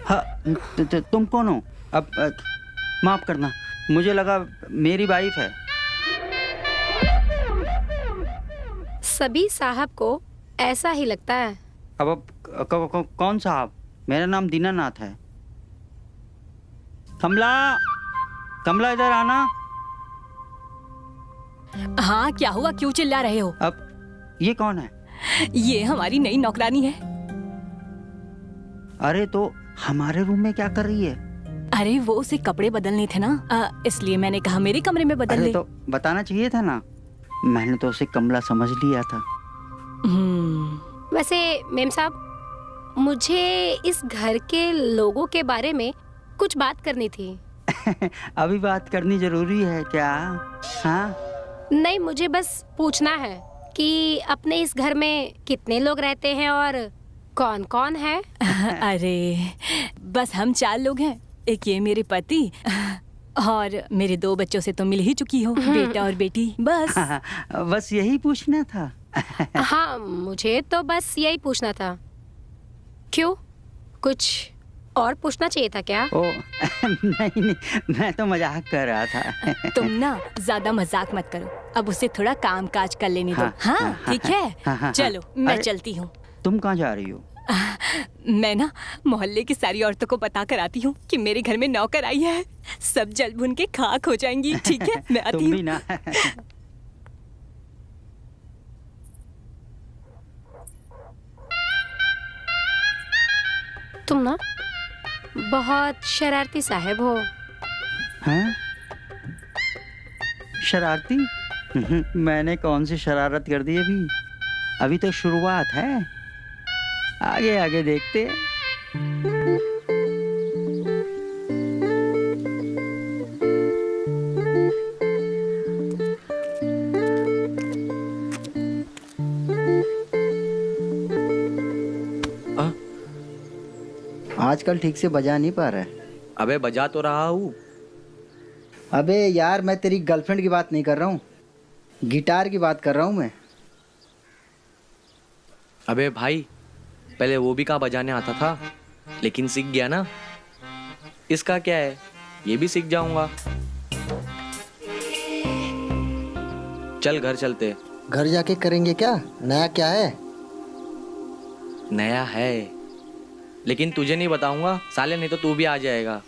हाँ, तुम कौन हो? अब माफ करना, मुझे लगा मेरी वाइफ है। सभी साहब को ऐसा ही लगता है। अब कौन साहब? मेरा नाम दीनानाथ है। कमला, कमला इधर आना। हाँ, क्या हुआ? क्यों चिल्ला रहे हो? अब ये कौन है? ये हमारी नई नौकरानी है। अरे तो हमारे रूम में क्या कर रही है? अरे वो उसे कपड़े बदलने थे ना, इसलिए मैंने कहा मेरे कमरे में बदल ले। अरे तो बताना चाहिए था ना, मैंने तो उसे कमला समझ लिया था। वैसे मेम साहब, मुझे इस घर के लोगों के बारे में कुछ बात करनी थी। अभी बात करनी जरूरी है क्या? हाँ? नहीं, मुझे बस पूछना है कि अपने इस घर में कितने लोग रहते हैं और कौन कौन है? अरे बस हम 4 लोग हैं। एक ये मेरे पति और मेरे 2 बच्चों से तो मिल ही चुकी हो, बेटा और बेटी। बस बस यही पूछना था। हाँ, मुझे तो बस यही पूछना था। क्यों, कुछ और पूछना चाहिए था क्या? ओ नहीं, मैं तो मजाक कर रहा था। तुम ना ज्यादा मजाक मत करो, अब उसे थोड़ा काम काज कर लेने दो। हाँ, ठीक है। चलो मैं चलती हूँ। तुम कहाँ जा रही हो? मैं ना मोहल्ले की सारी औरतों को बता कर आती हूँ कि मेरे घर में नौकर आई है। सब जल भुन के खाक हो जाएंगी। ठीक है, मैं आती हूँ। तुम भी ना। तुम ना बहुत शरारती साहब हो। हैं? शरारती? मैंने कौन सी शरारत कर दी अभी? अभी तो शुरुआत है, आगे आगे देखते हैं। आजकल ठीक से बजा नहीं पा रहा है। अबे बजा तो रहा हूँ। अबे यार, मैं तेरी गर्लफ्रेंड की बात नहीं कर रहा हूँ, गिटार की बात कर रहा हूँ मैं। अबे भाई, पहले वो भी कहाँ बजाने आता था, लेकिन सीख गया ना। इसका क्या है, ये भी सीख जाऊंगा। चल घर चलते। घर जाके करेंगे क्या? नया क्या है? नया है, लेकिन तुझे नहीं बताऊंगा साले, नहीं तो तू भी आ जाएगा।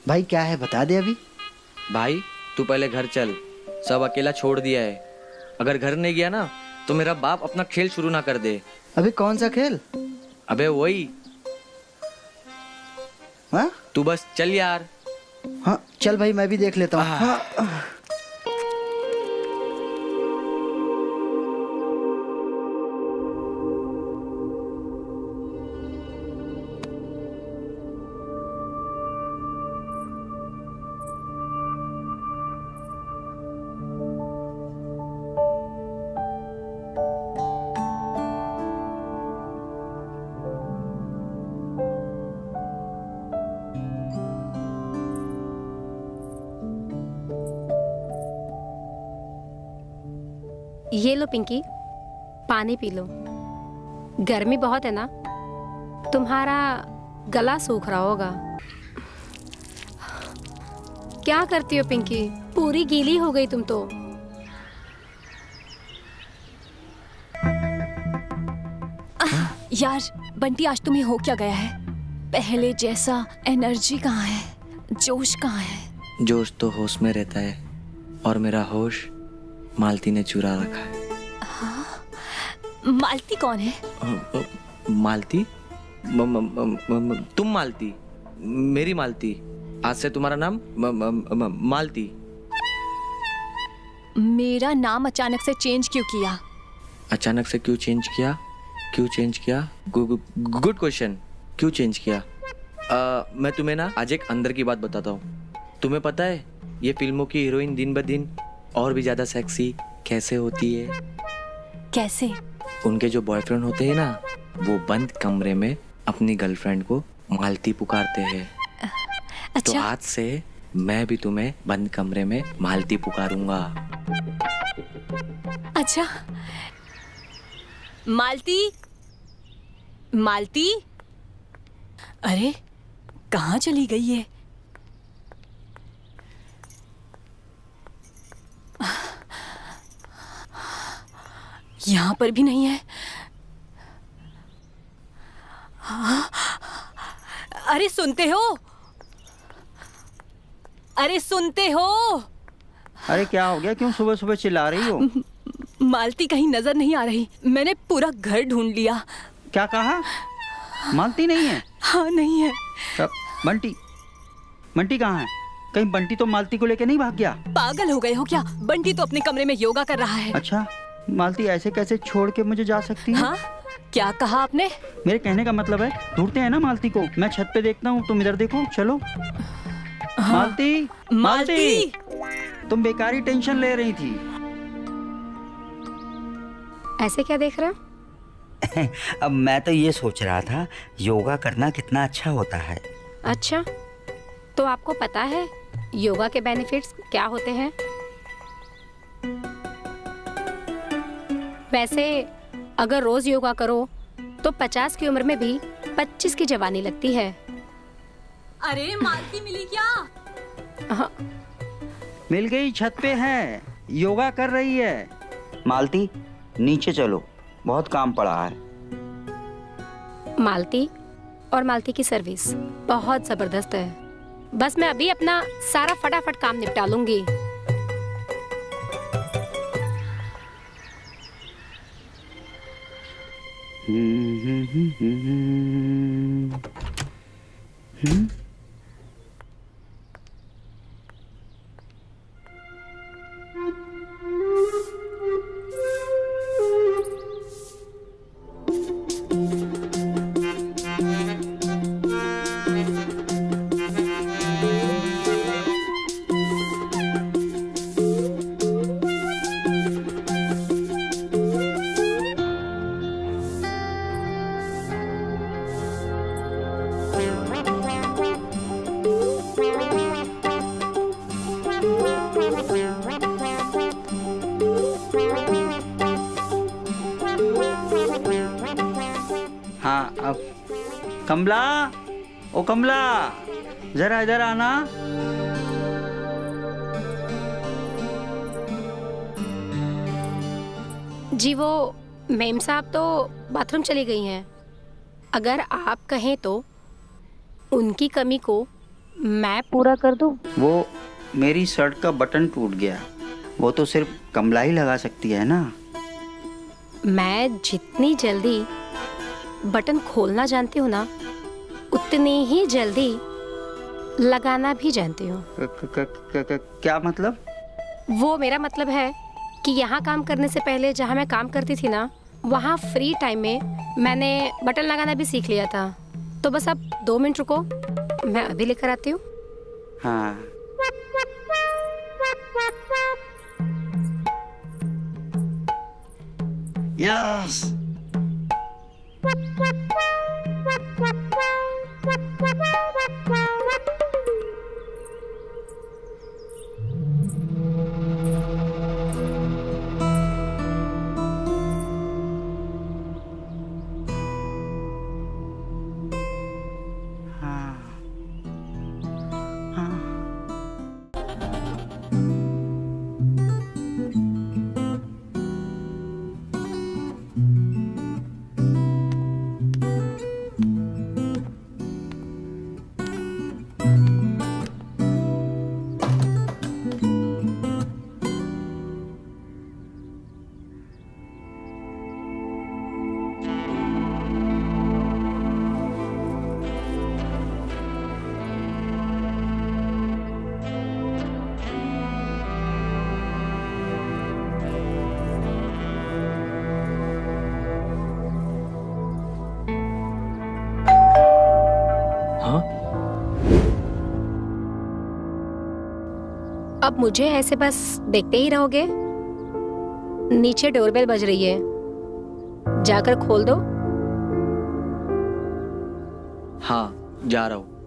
भाई क्या है, बता दे अभी। भाई तू पहले घर चल, सब अकेला छोड़ दिया है। अगर घर नहीं गया ना तो मेरा बाप अपना खेल शुरू ना कर दे। अभी कौन सा खेल? अबे वही। हाँ? तू बस चल यार। हाँ चल भाई, मैं भी देख लेता हूँ। हाँ। ये लो पिंकी, पानी पी लो। गर्मी बहुत है ना, तुम्हारा गला सूख रहा होगा। क्या करती हो पिंकी, पूरी गीली हो गई तुम तो। यार बंटी, आज तुम्हें हो क्या गया है? पहले जैसा एनर्जी कहाँ है, जोश कहाँ है? जोश तो होश में रहता है, और मेरा होश मालती ने चुरा रखा है। मालती कौन है? मालती? तुम मालती? मेरी मालती? आज से तुम्हारा नाम मालती। मेरा नाम अचानक से चेंज क्यों किया? अचानक से क्यों चेंज किया? क्यों चेंज किया? Good question. क्यों चेंज किया? मैं तुम्हें ना आज एक अंदर की बात बताता हूँ। तुम्हें पता है ये फिल्मों की हीरोइन दिन ब दिन और भी ज्यादा सेक्सी कैसे होती है? कैसे? उनके जो बॉयफ्रेंड होते हैं ना, वो बंद कमरे में अपनी गर्लफ्रेंड को मालती पुकारते हैं। अच्छा। तो आज से मैं भी तुम्हें बंद कमरे में मालती पुकारूंगा। अच्छा, मालती, मालती। अरे कहाँ चली गई है? यहाँ पर भी नहीं है। अरे सुनते हो? अरे सुनते हो? अरे क्या हो गया, क्यों सुबह सुबह चिल्ला रही हो? मालती कहीं नजर नहीं आ रही। मैंने पूरा घर ढूंढ लिया। क्या कहा? मालती नहीं है? हाँ नहीं है। बंटी, बंटी कहाँ है? कहीं बंटी तो मालती को लेके नहीं भाग गया? पागल हो गए हो क्या? बंटी तो अपने कमरे में योगा कर रहा है। अच्छा, मालती ऐसे कैसे छोड़ के मुझे जा सकती है? हाँ, क्या कहा आपने? मेरे कहने का मतलब है ढूंढते हैं ना मालती को। मैं छत पे देखता हूँ, तुम इधर देखो, चलो। मालती, मालती! तुम बेकारी टेंशन ले रही थी। ऐसे क्या देख रहे हो? अब मैं तो ये सोच रहा था योगा करना कितना अच्छा होता है। अच्छा, तो आपको पता है योगा के बेनिफिट्स क्या होते हैं? वैसे अगर रोज योगा करो तो 50 की उम्र में भी 25 की जवानी लगती है। अरे मालती मिली क्या? हाँ, मिल गई, छत पे है, योगा कर रही है। मालती नीचे चलो, बहुत काम पड़ा है। मालती और मालती की सर्विस बहुत जबरदस्त है। बस मैं अभी अपना सारा फटाफट काम निपटा लूंगी। हाँ, अब कमला, ओ कमला, जरा इधर आना। जी वो मेम साहब तो बाथरूम चली गई हैं। अगर आप कहें तो उनकी कमी को मैं पूरा कर दूं। वो मेरी शर्ट का बटन टूट गया, वो तो सिर्फ कमला ही लगा सकती है ना। मैं जितनी जल्दी बटन खोलना जानती हूँ ना, उतनी ही जल्दी लगाना भी जानती हूँ। क्या मतलब? वो मेरा मतलब है कि यहाँ काम करने से पहले जहाँ मैं काम करती थी ना, वहाँ फ्री टाइम में मैंने बटन लगाना भी सीख लिया था। तो बस अब 2 मिनट रुको, मैं अभी लेकर आती हूँ। हाँ, यस। हाँ, हाँ। हाँ? अब मुझे ऐसे बस देखते ही रहोगे? नीचे डोरबेल बज रही है, जाकर खोल दो। हाँ, जा रहा हूँ।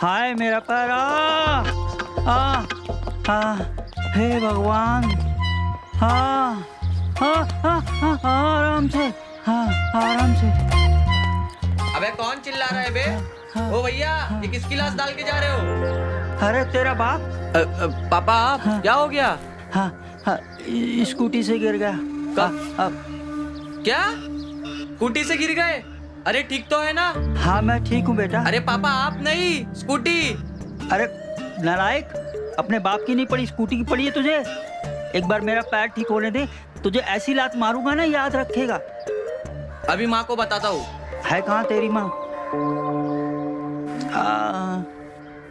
हाय मेरा पैर हे भगवान। आराम से, आराम से। अबे कौन चिल्ला रहा है बे? ओ भैया, ये किसकी लाश डाल के जा रहे हो? अरे तेरा बाप। पापा आप क्या हो गया? स्कूटी से गिर गया। क्या स्कूटी से गिर गए? अरे ठीक तो है ना? हाँ मैं ठीक हूँ बेटा। अरे पापा आप नहीं, स्कूटी। अरे नालायक, अपने बाप की नहीं पड़ी, स्कूटी की पड़ी है तुझे। एक बार मेरा पैर ठीक होने दे, तुझे ऐसी लात मारूंगा ना, याद रखेगा। अभी माँ को बताता हूँ। है कहाँ तेरी माँ?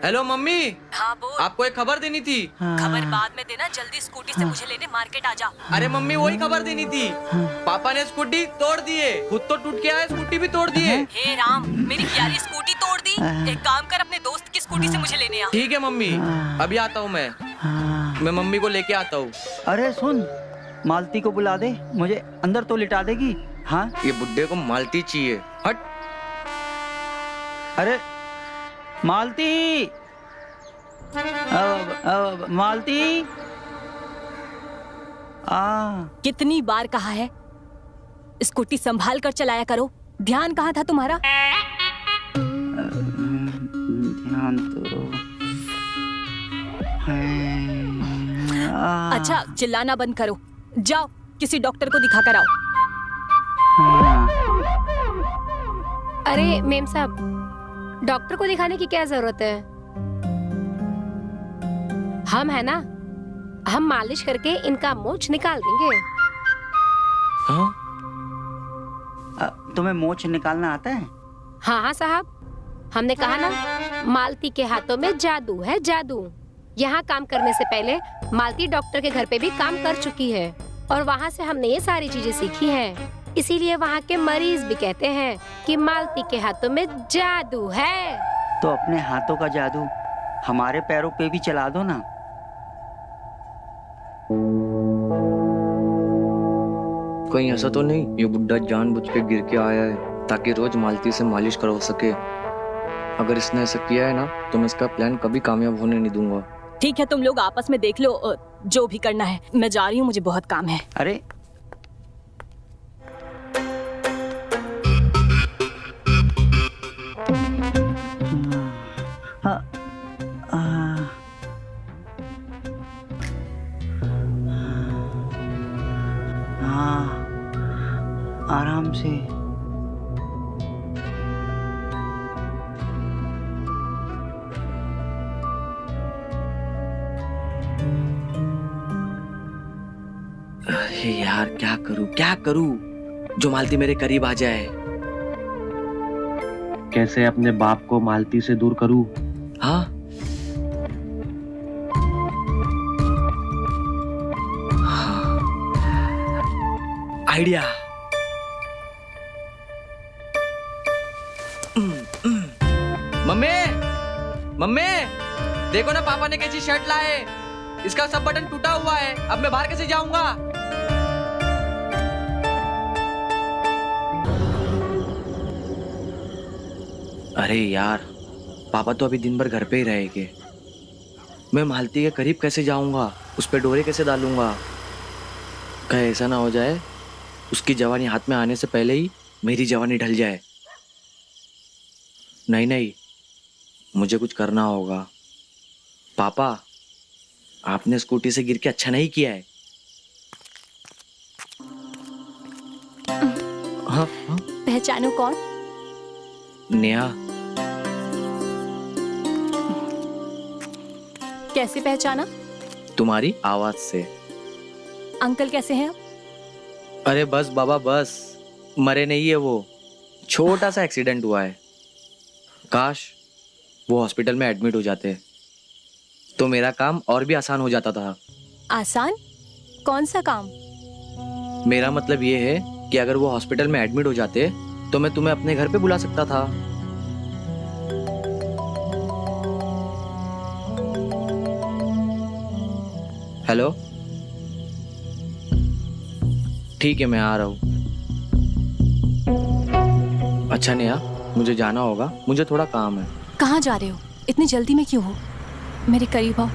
Hello mummy. हाँ बोल। आपको एक खबर देनी थी। खबर बाद में देना, जल्दी स्कूटी से मुझे लेने मार्केट आ जा। अरे मम्मी वही खबर देनी थी। पापा ने स्कूटी तोड़ दिए, खुद तो टूट के आए, स्कूटी भी तोड़ दिए। हे राम, मेरी प्यारी स्कूटी तोड़ दी। एक काम कर, अपने दोस्त की स्कूटी से मुझे लेने आ। ठीक है मम्मी, अभी आता हूँ मैं मम्मी को लेके आता हूँ। अरे सुन, मालती को बुला दे, मुझे अंदर तो लिटा देगी। हाँ ये बुड्ढे को मालती चाहिए। हट। अरे मालती, मालती। कितनी बार कहा है, स्कूटी संभाल कर चलाया करो। ध्यान कहाँ था तुम्हारा? ध्यान तो है। अच्छा चिल्लाना बंद करो, जाओ किसी डॉक्टर को दिखा कर आओ। अरे मेम साहब, डॉक्टर को दिखाने की क्या जरूरत है? हम है ना, हम मालिश करके इनका मोच निकाल देंगे। हाँ? तुम्हें मोच निकालना आता है? हाँ हाँ साहब, हमने कहा ना, मालती के हाथों में जादू है, जादू। यहाँ काम करने से पहले मालती डॉक्टर के घर पे भी काम कर चुकी है और वहाँ से हमने ये सारी चीजें सीखी हैं। इसीलिए वहाँ के मरीज भी कहते हैं कि मालती के हाथों में जादू है। तो अपने हाथों का जादू हमारे पैरों पे भी चला दो ना। कहीं ऐसा तो नहीं ये बुड्ढा जानबूझ के गिर के आया है ताकि रोज मालती से मालिश करवा सके? अगर इसने ऐसा किया है ना तो मैं इसका प्लान कभी कामयाब होने नहीं दूंगा। ठीक है, तुम लोग आपस में देख लो जो भी करना है। मैं जा रही हूँ, मुझे बहुत काम है। अरे आराम से। अरे यार क्या करूं जो मालती मेरे करीब आ जाए। कैसे अपने बाप को मालती से दूर करूं? हाँ आइडिया। मम्मी मम्मी देखो ना, पापा ने कैसी शर्ट लाए। इसका सब बटन टूटा हुआ है, अब मैं बाहर कैसे जाऊंगा? अरे यार, पापा तो अभी दिन भर घर पे ही रहेंगे। मैं मालती के करीब कैसे जाऊंगा? उस पे डोरे कैसे डालूंगा? कहीं ऐसा ना हो जाए उसकी जवानी हाथ में आने से पहले ही मेरी जवानी ढल जाए। नहीं, मुझे कुछ करना होगा। पापा, आपने स्कूटी से गिर के अच्छा नहीं किया है। हाँ? पहचानो कौन? नेहा। कैसे पहचाना? तुम्हारी आवाज से। अंकल कैसे हैं? अरे बस बाबा बस, मरे नहीं है वो, छोटा सा एक्सीडेंट हुआ है। काश वो हॉस्पिटल में एडमिट हो जाते तो मेरा काम और भी आसान हो जाता था। आसान? कौन सा काम? मेरा मतलब ये है कि अगर वो हॉस्पिटल में एडमिट हो जाते तो मैं तुम्हें अपने घर पे बुला सकता था। हेलो, ठीक है मैं आ रहा हूँ। अच्छा नेहा, मुझे जाना होगा, मुझे थोड़ा काम है। कहाँ जा रहे हो? इतनी जल्दी में क्यों हो? मेरे करीब आओ।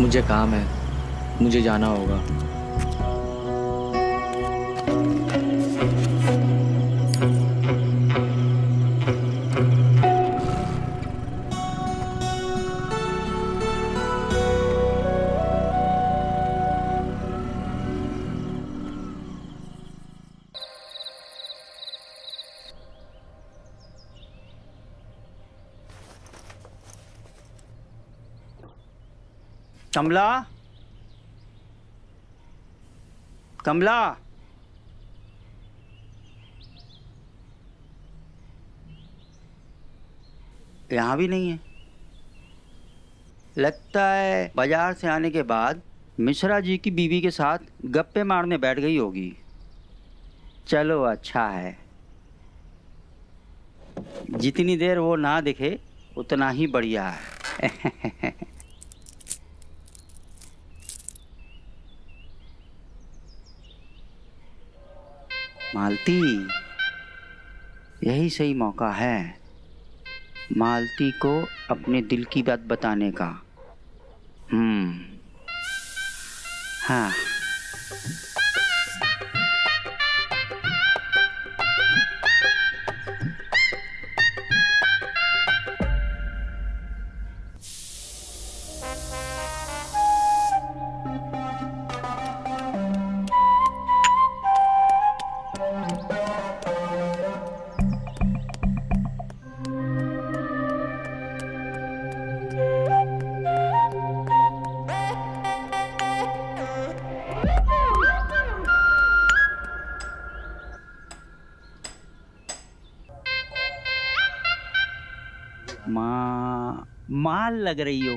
मुझे काम है, मुझे जाना होगा। कमला, कमला, यहाँ भी नहीं है। लगता है बाजार से आने के बाद मिश्रा जी की बीवी के साथ गप्पे मारने बैठ गई होगी। चलो अच्छा है, जितनी देर वो ना दिखे उतना ही बढ़िया है। मालती, यही सही मौका है मालती को अपने दिल की बात बताने का। हाँ, माल लग रही हो।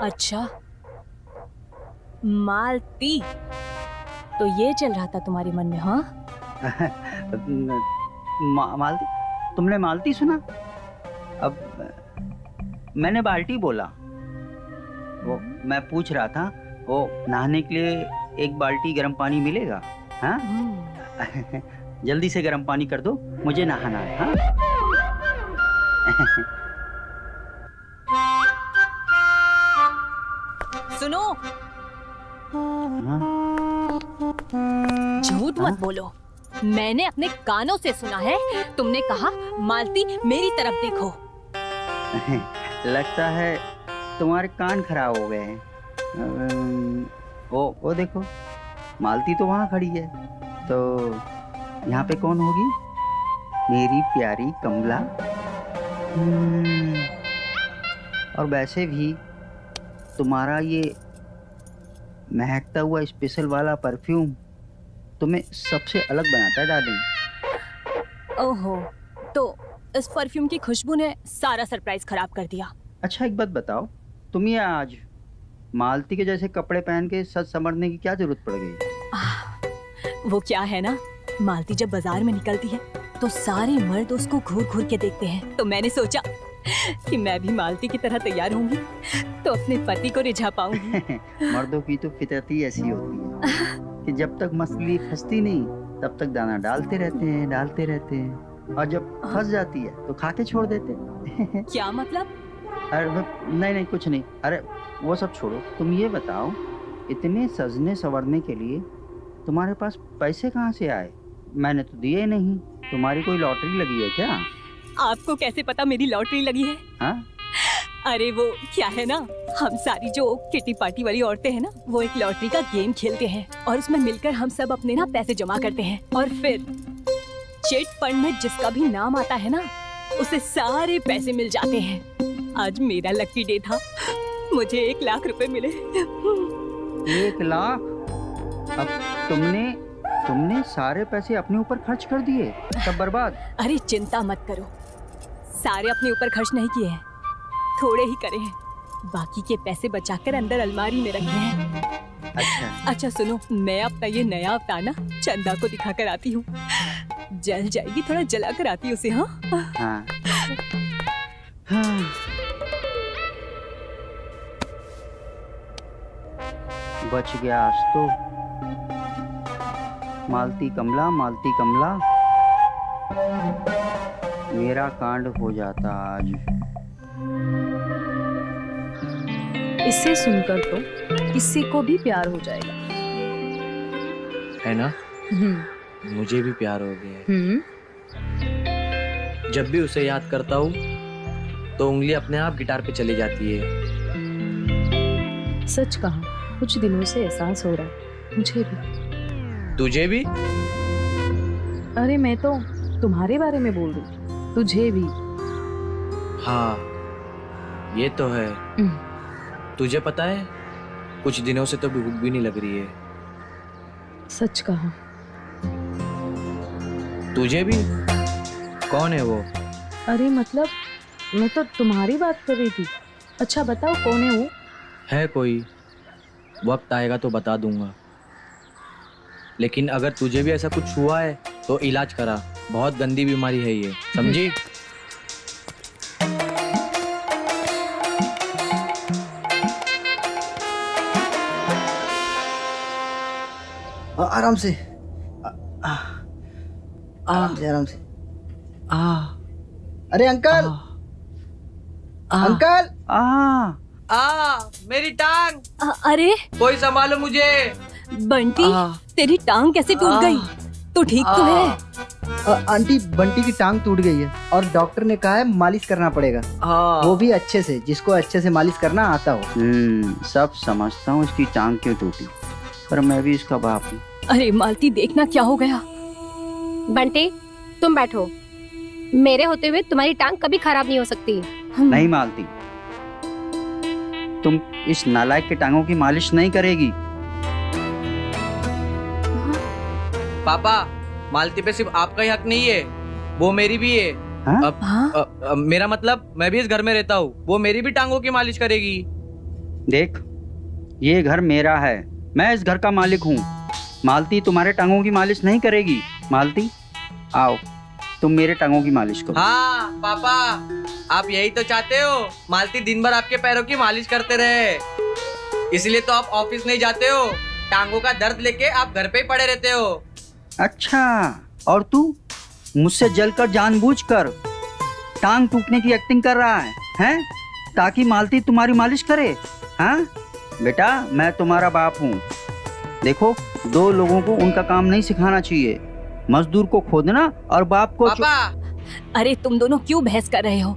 अच्छा, मालती, तो ये चल रहा था तुम्हारे मन में? हाँ, मालती, तुमने मालती सुना? अब मैंने बाल्टी बोला। वो मैं पूछ रहा था, वो नहाने के लिए एक बाल्टी गर्म पानी मिलेगा? हाँ, जल्दी से गर्म पानी कर दो, मुझे नहाना है। हाँ? सुनो, हाँ? झूठ मत बोलो। मैंने अपने कानों से सुना है, तुमने कहा मालती मेरी तरफ देखो। लगता है तुम्हारे कान खराब हो गए हैं। वो देखो, मालती तो वहाँ खड़ी है, तो यहाँ पे कौन होगी? मेरी प्यारी कमला। और वैसे भी तुम्हारा ये महकता हुआ स्पेशल वाला परफ्यूम तुम्हें सबसे अलग बनाता है डार्लिंग। ओहो, तो इस परफ्यूम की खुशबू ने सारा सरप्राइज खराब कर दिया। अच्छा एक बात बताओ, तुम ये आज मालती के जैसे कपड़े पहन के सज संवरने की क्या जरूरत पड़ गई? वो क्या है ना, मालती जब बाजार में निकलती है तो सारे मर्द उसको घूर घूर के देखते हैं, तो मैंने सोचा कि मैं भी मालती की तरह तैयार होंगी तो अपने पति को रिझा पाऊंगी। मर्दों की तो फितरत ही ऐसी होती है कि जब तक मछली फंसती नहीं तब तक दाना डालते रहते हैं, और जब फंस जाती है तो खा के छोड़ देते हैं। क्या मतलब? अरे नहीं कुछ नहीं। अरे वो सब छोड़ो, तुम ये बताओ, इतने सजने संवरने के लिए तुम्हारे पास पैसे कहाँ से आए? मैंने तो दिए नहीं। तुम्हारी कोई लॉटरी लगी है क्या? आपको कैसे पता मेरी लॉटरी लगी है? हाँ? अरे वो क्या है ना, हम सारी जो किटी पार्टी वाली औरतें हैं ना, वो एक लॉटरी का गेम खेलते हैं और उसमें मिलकर हम सब अपने ना पैसे जमा करते हैं, और फिर चिट फंड में जिसका भी नाम आता है ना, उसे सारे पैसे मिल जाते हैं। आज मेरा लकी डे था, मुझे 1 लाख रुपए मिले। 1 लाख? अब तुमने सारे पैसे अपने ऊपर खर्च कर दिए, सब बर्बाद? अरे चिंता मत करो, सारे अपने ऊपर खर्च नहीं किए हैं, थोड़े ही करे हैं। बाकी के पैसे बचाकर अंदर अलमारी में रखे हैं। अच्छा सुनो, मैं अपना ये नया अवतार ना चंदा को दिखा कर आती हूँ, जल जाएगी, थोड़ा जला कर आती उसे। हाँ हाँ। हाँ। बच गया आज तो। मालती कमला, मालती कमला। मेरा कांड हो जाता आज। इसे सुनकर तो किसी को भी प्यार हो जाएगा। है ना? हम्म। मुझे भी प्यार हो गया है। जब भी उसे याद करता हूँ तो उंगली अपने आप गिटार पे चली जाती है। सच कहा, कुछ दिनों से एहसास हो रहा है मुझे भी। तुझे भी? अरे मैं तो तुम्हारे बारे में बोल रही, तुझे भी। हाँ, ये तो है। तुझे पता है, कुछ दिनों से तो भूख भी नहीं लग रही है। सच कहा। तुझे भी? कौन है वो? अरे मतलब मैं तो तुम्हारी बात कर रही थी। अच्छा बताओ कौन है वो? है कोई, वक्त आएगा तो बता दूंगा। लेकिन अगर तुझे भी ऐसा कुछ हुआ है तो इलाज करा, बहुत गंदी बीमारी है ये, समझी? आराम से। आराम से। अरे अंकल, अंकल। मेरी टांग, अरे कोई संभालो मुझे। बंटी, तेरी टांग कैसे टूट गई? तू ठीक तो है? आंटी, बंटी की टांग टूट गई है और डॉक्टर ने कहा है मालिश करना पड़ेगा, वो भी अच्छे से, जिसको अच्छे से मालिश करना आता हो। सब समझता हूँ इसकी टांग क्यों टूटी, पर मैं भी इसका बाप हूँ। अरे मालती, देखना क्या हो गया। बंटी तुम बैठो, मेरे होते हुए तुम्हारी टांग कभी खराब नहीं हो सकती। नहीं मालती, तुम इस नालायक के टांगों की मालिश नहीं करेगी। पापा, मालती पे सिर्फ आपका ही हक नहीं है, वो मेरी भी है। हाँ? मेरा मतलब मैं भी इस घर में रहता हूँ, वो मेरी भी टांगों की मालिश करेगी। देख, ये घर मेरा है, मैं इस घर का मालिक हूँ। मालती तुम्हारे टांगों की मालिश नहीं करेगी। मालती आओ, तुम मेरे टांगों की मालिश करो। हाँ पापा, आप यही तो चाहते हो, मालती दिन भर आपके पैरों की मालिश करते रहे। इसलिए तो आप ऑफिस नहीं जाते हो, टांगों का दर्द लेके आप घर पे ही पड़े रहते हो। अच्छा, और तू मुझसे जलकर जानबूझकर टांग टूटने की एक्टिंग कर रहा है, हैं? ताकि मालती तुम्हारी मालिश करे? हाँ बेटा, मैं तुम्हारा बाप हूँ। देखो, दो लोगों को उनका काम नहीं सिखाना चाहिए, मजदूर को खोदना और बाप को पापा, अरे तुम दोनों क्यों बहस कर रहे हो?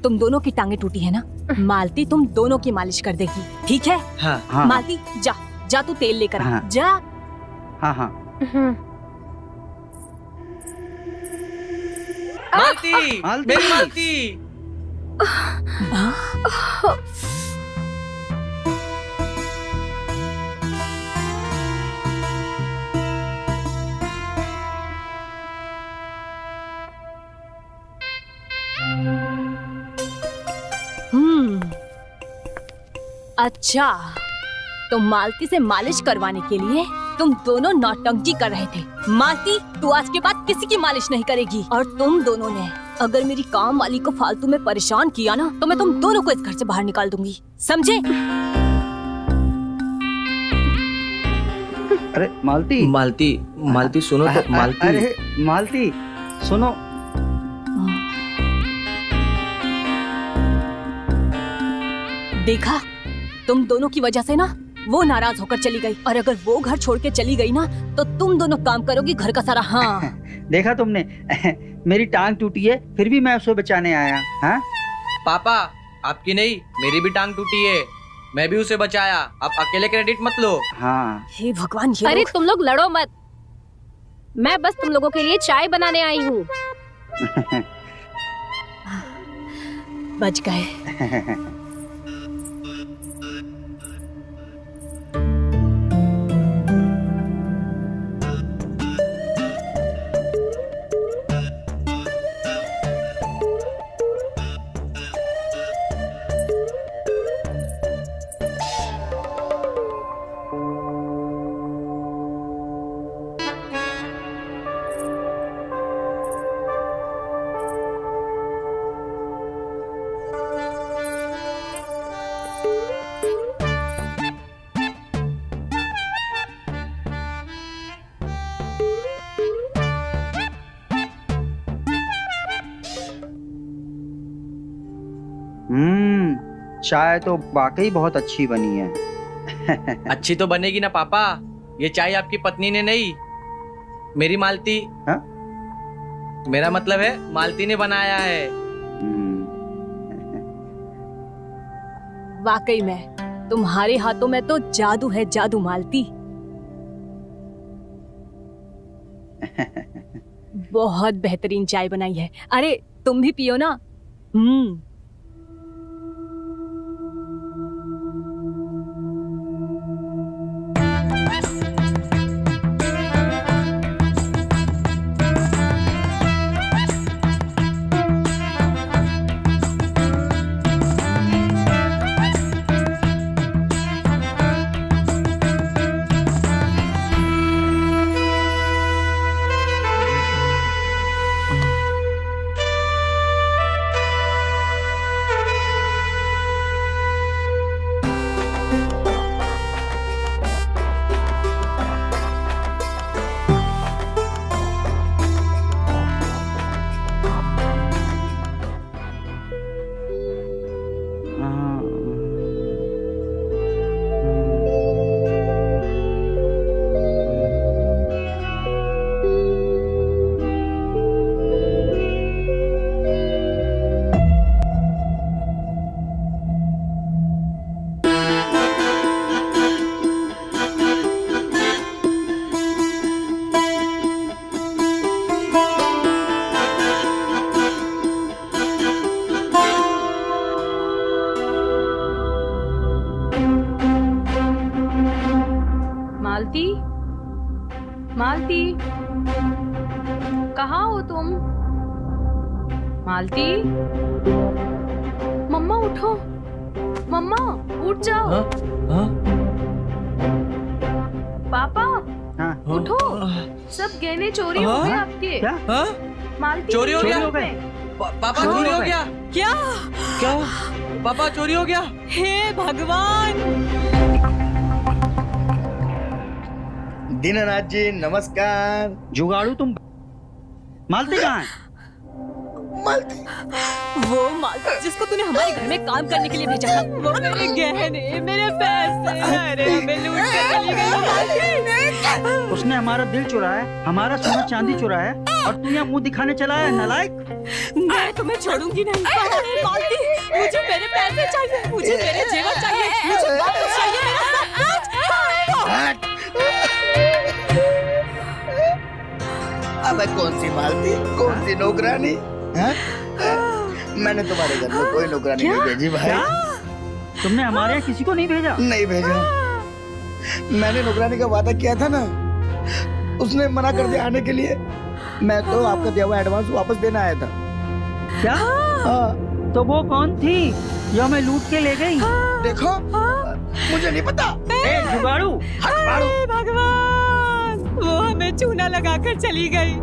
तुम दोनों की टांगे टूटी है ना, मालती तुम दोनों की मालिश कर देगी, ठीक है? हाँ। हाँ। मालती जा, जा तू तेल लेकर आ, हाँ। जा। हाँ हाँ। मालती, मालती। मेरी मालती। अच्छा, तो मालती से मालिश करवाने के लिए तुम दोनों नौटंकी कर रहे थे। मालती, तू आज के बाद किसी की मालिश नहीं करेगी। और तुम दोनों ने अगर मेरी काम वाली को फालतू में परेशान किया ना, तो मैं तुम दोनों को इस घर से बाहर निकाल दूंगी, समझे? अरे मालती, मालती, मालती सुनो तो। मालती, अरे मालती सुनो। देखा, तुम दोनों की वजह से ना वो नाराज होकर चली गई, और अगर वो घर छोड़ के चली गई ना, तो तुम दोनों काम करोगी घर का सारा। हाँ देखा तुमने, मेरी टांग टूटी है फिर भी मैं उसे बचाने आया। हाँ पापा, आपकी नहीं, मेरी भी टांग टूटी है, मैं भी उसे बचाया, आप अकेले क्रेडिट मत लो। हाँ। हे भगवान, ये अरे लोग। तुम लोग लड़ो मत, मैं बस तुम लोगों के लिए चाय बनाने आई हूँ। बच गए। चाय तो वाकई बहुत अच्छी बनी है। अच्छी तो बनेगी ना पापा, ये चाय आपकी पत्नी ने नहीं, मेरी मालती। हाँ? मेरा मतलब है मालती ने बनाया है। वाकई में तुम्हारे हाथों में तो जादू है, जादू मालती। बहुत बेहतरीन चाय बनाई है। अरे तुम भी पियो ना। मालती, मालती, कहाँ हो तुम? मालती, मम्मा उठो, मम्मा उठ जाओ। हाँ? हाँ? पापा हाँ? उठो, सब गहने चोरी हो गए आपके। क्या? हाँ? मालती चोरी हो चोरी गया? हो गए। पापा चोरी चोरी हो हो गए। गया? क्या? क्या? पापा चोरी हो गया? हे भगवान! दीनानाथ जी नमस्कार। जुगाड़ू तुम मालती कहाँ है? वो मालती जिसको तूने हमारे घर में काम करने के लिए भेजा था, वो मेरे गहने, मेरे पैसे, अरे हमें लूट कर चली गई वो मालती। उसने हमारा दिल चुराया, हमारा सोना चांदी चुराया, और तू यहाँ मुंह दिखाने चला है नालायक। मैं तुम्हें छोड़ूंगी नहीं। मालती, मुझे मेरे पैसे चाहिए, मुझे मेरे जेवर चाहिए, मुझे वापस चाहिए मेरा सब कुछ। अबे कौन सी मालती, कौन सी नौकरानी? हाँ? मैंने तुम्हारे घर में कोई नौकरानी नहीं भेजी भाई। तुमने हमारे यहाँ किसी को नहीं भेजा? नहीं भेजा। मैंने नौकरानी का वादा किया था ना, उसने मना कर दिया आने के लिए। मैं तो आपका दिया हुआ एडवांस वापस देना आया था। क्या? हाँ। तो वो कौन थी जो हमें लूट के ले गई? देखो, मुझे नहीं पता। ए जुगाड़ू, हट मारो। हे भगवान, वो हमें चूना लगाकर चली गई।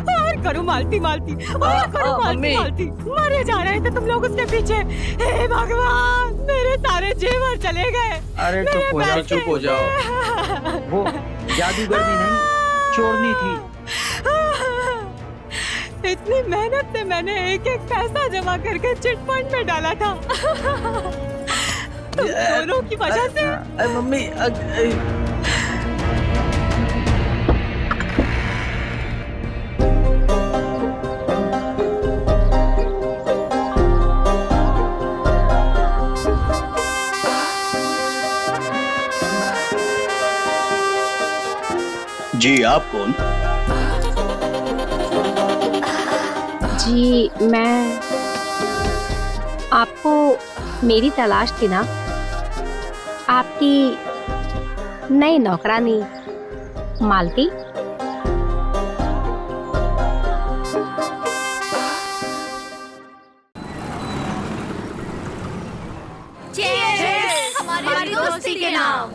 और करो मालती, मालती, और करो मालती, मम्मी। मालती। मरे जा रहे थे तुम लोग उसके पीछे। हे भगवान, मेरे सारे जेवर चले गए। अरे चुप हो जाओ, चुप हो जाओ। वो जादूगरनी नहीं, चोरनी थी। इतनी मेहनत से मैंने एक एक पैसा जमा करके चिट फंड में डाला था। तुम दोनों की वजह से। मम्मी जी आप कौन? जी मैं आपको मेरी तलाश थी ना, आपकी नई नौकरानी मालती। हमारी दोस्ती के नाम।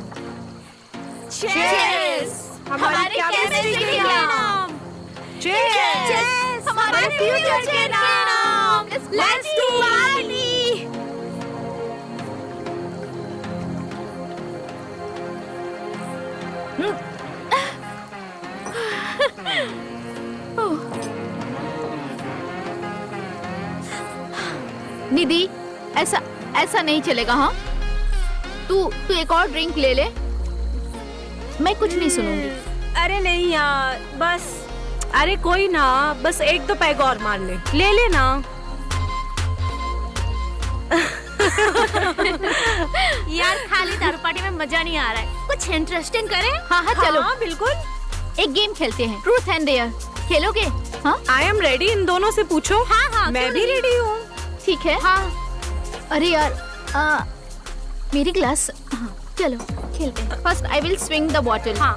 हमारे केमिस्ट्री के नाम। हमारे फ्यूचर के नाम। Let's do party. निधि, ऐसा ऐसा नहीं चलेगा। हाँ, तू एक और ड्रिंक ले ले, मैं कुछ नहीं सुनूंगी। अरे नहीं यार, बस अरे कोई ना, बस एक दो पैग और मार ले ले ना। यार खाली दारू पार्टी में मजा नहीं आ रहा है, कुछ इंटरेस्टिंग करें। हाँ हाँ चलो, हाँ बिल्कुल। एक गेम खेलते हैं, ट्रूथ एंड डेयर। खेलोगे? हाँ आई एम रेडी, इन दोनों से पूछो। हाँ हाँ मैं भी रेडी हूँ। ठीक है। हाँ अरे यार मेरी ग्लास। हाँ चलो खेलते हैं। First I will swing the bottle. हाँ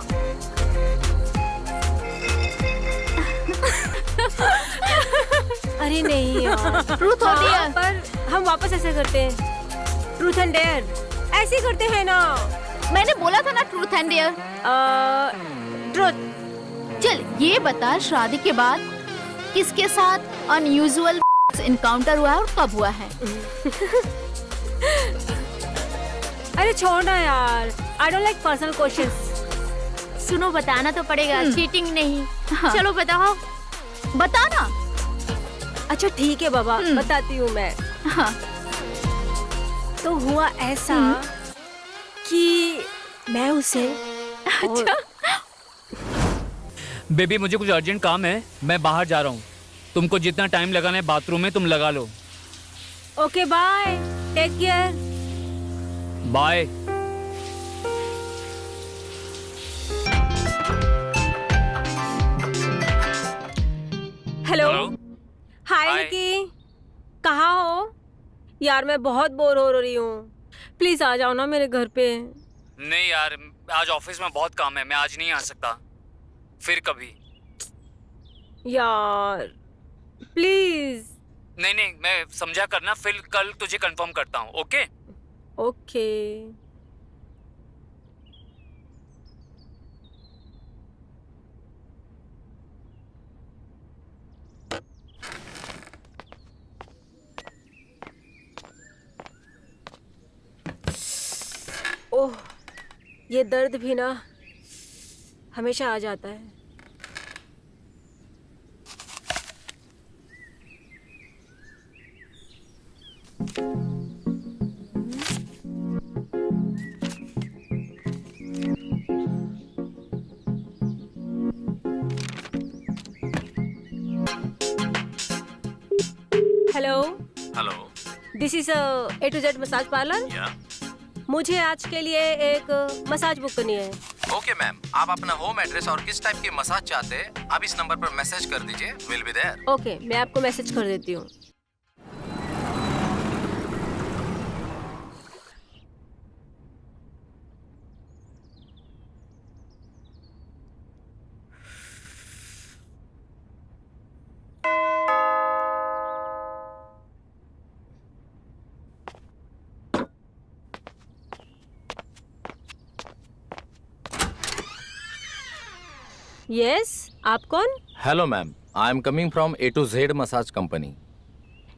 अरे नहीं यार, ट्रूथ और डेयर। पर हम वापस ऐसे करते हैं, ट्रूथ एंड डेयर ऐसे ही करते हैं ना। मैंने बोला था ना ट्रूथ एंड डेयर। ट्रूथ। चल ये बता, शादी के बाद किसके साथ अनयूजुअल इनकाउंटर हुआ है और कब हुआ है? अरे छोड़ ना यार, I don't like personal questions. सुनो बताना तो पड़ेगा, चीटिंग नहीं। हाँ। चलो बताओ, बताना। अच्छा ठीक है बाबा, बताती हूँ मैं। हाँ। तो हुआ ऐसा कि मैं उसे अच्छा बेबी मुझे कुछ अर्जेंट काम है, मैं बाहर जा रहा हूँ। तुमको जितना टाइम लगाना है बाथरूम में तुम लगा लो। Okay bye, take care. Bye. Hello. Hi Hi. Nikki, कहाँ हो? यार मैं बहुत बोर हो रही हूँ, प्लीज आ जाओ ना मेरे घर पे। नहीं यार, आज ऑफिस में बहुत काम है, मैं आज नहीं आ सकता, फिर कभी। यार प्लीज। नहीं नहीं, मैं समझा करना, फिर कल तुझे कंफर्म करता हूँ। Okay okay. ओह, ये दर्द भी ना हमेशा आ जाता है। Hello. Hello. This is A to Z massage parlour. या मुझे आज के लिए एक मसाज बुक करनी है। ओके मैम, आप अपना होम एड्रेस और किस टाइप की मसाज चाहते हैं आप इस नंबर पर मैसेज कर दीजिए, विल बी देयर। ओके, मैं आपको मैसेज कर देती हूँ। यस, आप कौन? Hello ma'am, I am coming from A to Z massage company.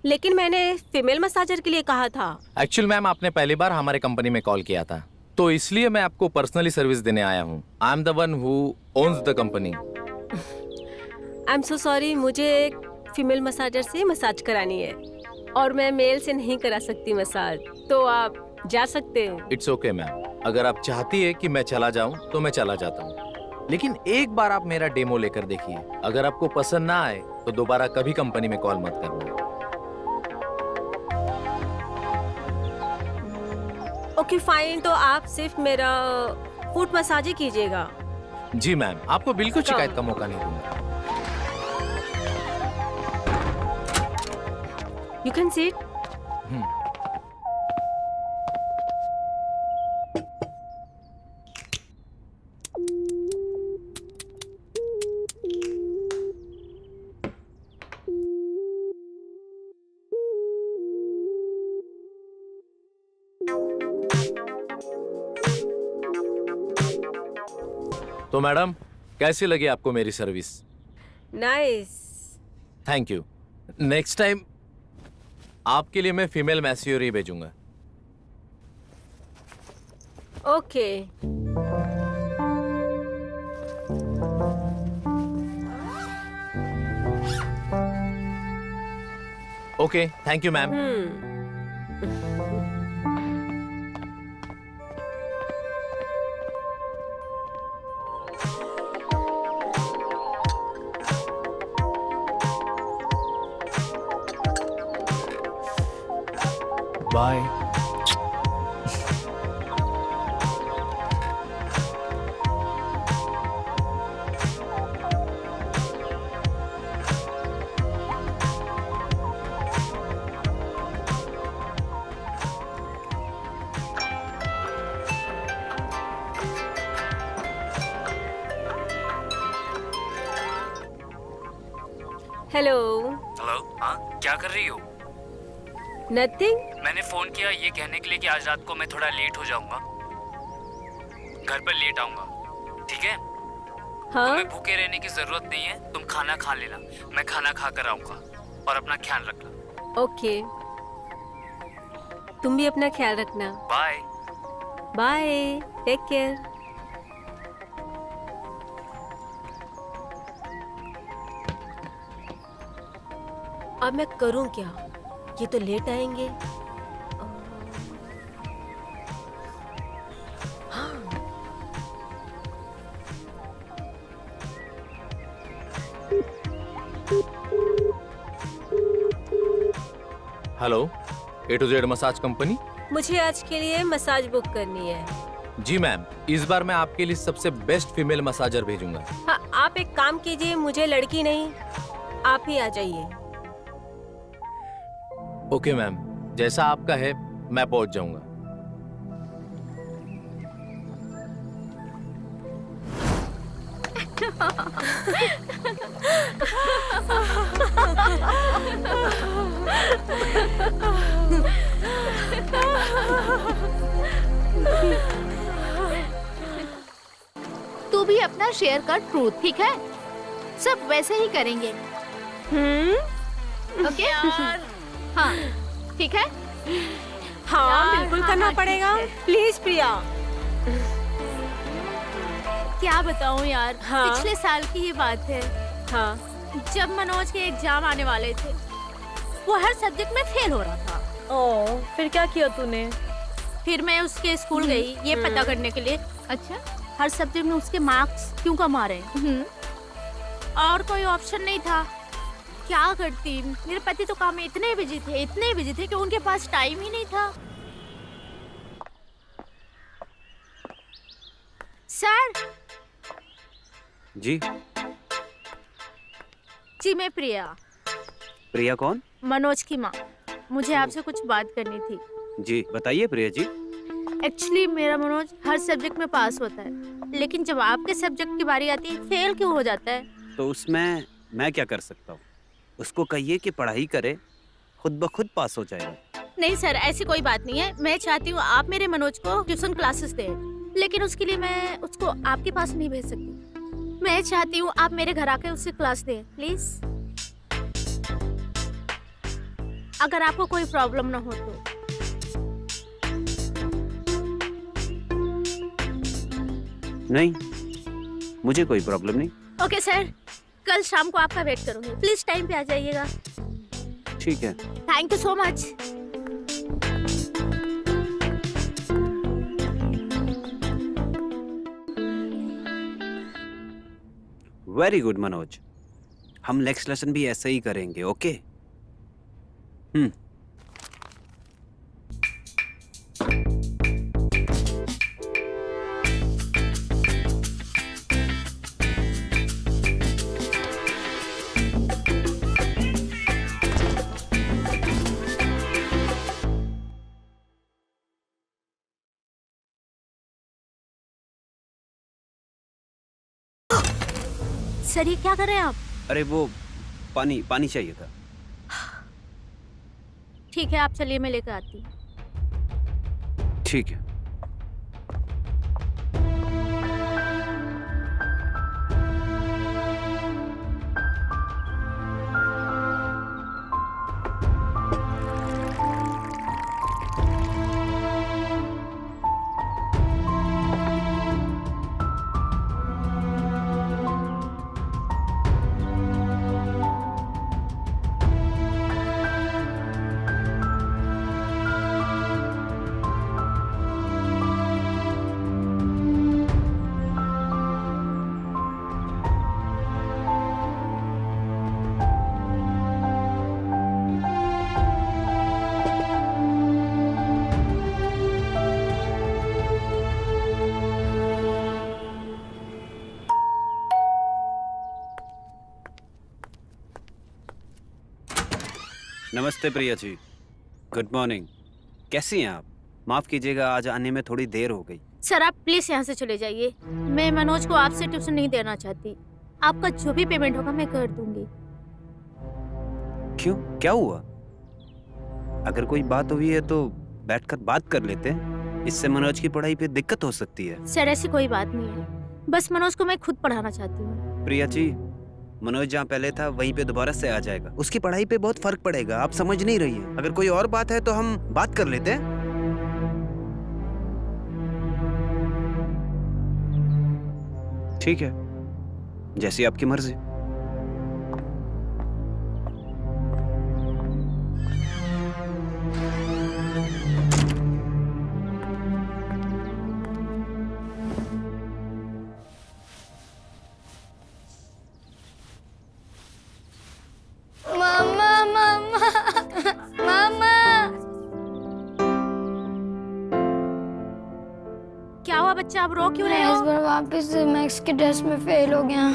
लेकिन मैंने फीमेल मसाजर के लिए कहा था। एक्चुअली मैम आपने पहली बार हमारे कंपनी में कॉल किया था, तो इसलिए मैं आपको पर्सनली सर्विस देने आया हूँ। I am the one who owns the company. I am so sorry, मुझे एक फीमेल मसाजर से मसाज करानी है और मैं मेल से नहीं करा सकती मसाज, तो आप जा सकते हैं। इट्स ओके मैम, अगर आप चाहती है कि मैं चला जाऊँ तो मैं चला जाता हूँ, लेकिन एक बार आप मेरा डेमो लेकर देखिए। अगर आपको पसंद ना आए तो दोबारा कभी कंपनी में कॉल मत करना। ओके फाइन, तो आप सिर्फ मेरा फुट मसाज ही कीजिएगा। जी मैम, आपको बिल्कुल शिकायत का मौका नहीं दूंगा। You can seat. तो मैडम कैसी लगी आपको मेरी service? Nice. Thank you. Next time आपके लिए मैं फीमेल मैस्योर ही भेजूंगा। Okay. Okay, thank you ma'am. Bye. Hello. Hello, हाँ क्या कर रही हो? नथिंग। मैंने फोन किया ये कहने के लिए कि आज रात को मैं थोड़ा लेट हो जाऊंगा, घर पर लेट आऊंगा, ठीक है? हाँ। तुम्हें भूखे रहने की जरूरत नहीं है, तुम खाना खा लेना, मैं खाना खा कर आऊंगा, और अपना ख्याल रखना। ओके, तुम भी अपना ख्याल रखना। बाय। Bye, take care. अब मैं करूं क्या? ये तो लेट आएंगे। हाँ। Hello, A to Z massage company. मुझे आज के लिए मसाज बुक करनी है। जी मैम, इस बार मैं आपके लिए सबसे बेस्ट फीमेल मसाजर भेजूंगा। हाँ, आप एक काम कीजिए, मुझे लड़की नहीं, आप ही आ जाइए। ओके मैम, जैसा आपका है मैं पहुंच जाऊंगा। तू भी अपना शेयर कर ट्रूथ, ठीक है? सब वैसे ही करेंगे। ओके? हाँ, ठीक है? हाँ, बिल्कुल करना पड़ेगा। प्लीज प्रिया। क्या बताऊं यार, हाँ? पिछले साल की ही बात है। हाँ। जब मनोज के एग्जाम आने वाले थे, वो हर सब्जेक्ट में फेल हो रहा था। ओ, फिर क्या किया तूने? फिर मैं उसके स्कूल गई ये पता करने के लिए, अच्छा हर सब्जेक्ट में उसके मार्क्स क्यों कम आ रहे हैं। और कोई ऑप्शन नहीं था, क्या करती। मेरे पति तो काम में इतने बिजी थे कि उनके पास टाइम ही नहीं था। सर। जी जी, मैं प्रिया। प्रिया कौन? मनोज की माँ। मुझे आपसे कुछ बात करनी थी। जी बताइए प्रिया जी। एक्चुअली मेरा मनोज हर सब्जेक्ट में पास होता है, लेकिन जब आपके सब्जेक्ट की बारी आती है फेल क्यों हो जाता है? तो उसमें मैं क्या कर सकता हूँ? उसको कहिए कि पढ़ाई करे, खुद ब खुद पास हो जाएगा। नहीं सर, ऐसी कोई बात नहीं है। मैं चाहती हूँ आप मेरे मनोज को ट्यूशन क्लासेस दें, लेकिन उसके लिए मैं उसको आपके पास नहीं भेज सकती। मैं चाहती हूँ आप मेरे घर आके उससे क्लास दें, प्लीज। अगर आपको कोई प्रॉब्लम ना हो तो। नहीं, मुझे कोई प्रॉब्लम नहीं। ओके सर, कल शाम को आपका वेट करूंगी, प्लीज टाइम पे आ जाइएगा। ठीक है। Thank you so much. Very good Manoj, हम नेक्स्ट लेसन भी ऐसे ही करेंगे। ओके? सर ये क्या कर रहे हैं आप? अरे वो पानी चाहिए था। ठीक है, आप चलिए, मैं लेकर आती हूँ। ठीक है। नमस्ते प्रिया जी। Good morning. कैसी हैं आप? माफ कीजिएगा, आज आने में थोड़ी देर हो गई। सर आप प्लीज यहाँ से चले जाइए। मैं मनोज को आपसे ट्यूशन नहीं देना चाहती। आपका जो भी पेमेंट होगा मैं कर दूंगी। क्यों, क्या हुआ? अगर कोई बात हुई है तो बैठकर बात कर लेते हैं। इससे मनोज की पढ़ाई पे दिक्कत हो सकती है। सर ऐसी कोई बात नहीं है, बस मनोज को मैं खुद पढ़ाना चाहती हूँ। प्रिया जी, मनोज जहाँ पहले था वहीं पे दोबारा से आ जाएगा। उसकी पढ़ाई पे बहुत फर्क पड़ेगा, आप समझ नहीं रही है। अगर कोई और बात है तो हम बात कर लेते हैं। ठीक है, जैसी आपकी मर्जी। मामा मामा मामा। क्या हुआ बच्चा, आप रो क्यों रहे मैं इस हो? बार वापस मैथ्स के टेस्ट में फेल हो गया।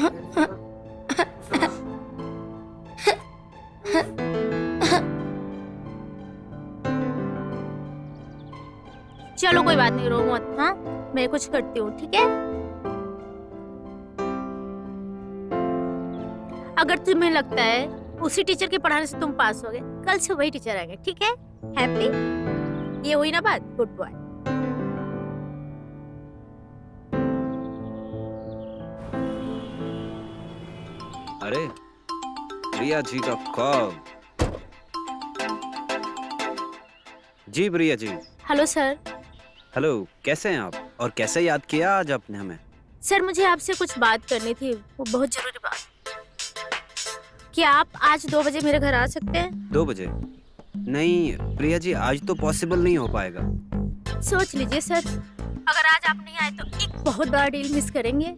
चलो कोई बात नहीं, रो मत। हाँ मैं कुछ करती हूँ, ठीक है? अगर तुम्हें लगता है उसी टीचर के पढ़ाने से तुम पास हो गए, कल से वही टीचर आएंगे, ठीक है? हैप्पी? ये हुई ना बात? Good boy. अरे प्रिया जी का कॉल। जी Priya ji. Hello sir. Hello, कैसे हैं आप और कैसे याद किया आज आपने हमें? सर मुझे आपसे कुछ बात करनी थी, वो बहुत जरूरी बात। क्या आप आज 2 बजे मेरे घर आ सकते हैं? 2 बजे? नहीं प्रिया जी, आज तो पॉसिबल नहीं हो पाएगा। सोच लीजिए सर, अगर आज आप नहीं आए तो एक बहुत बड़ा डील मिस करेंगे।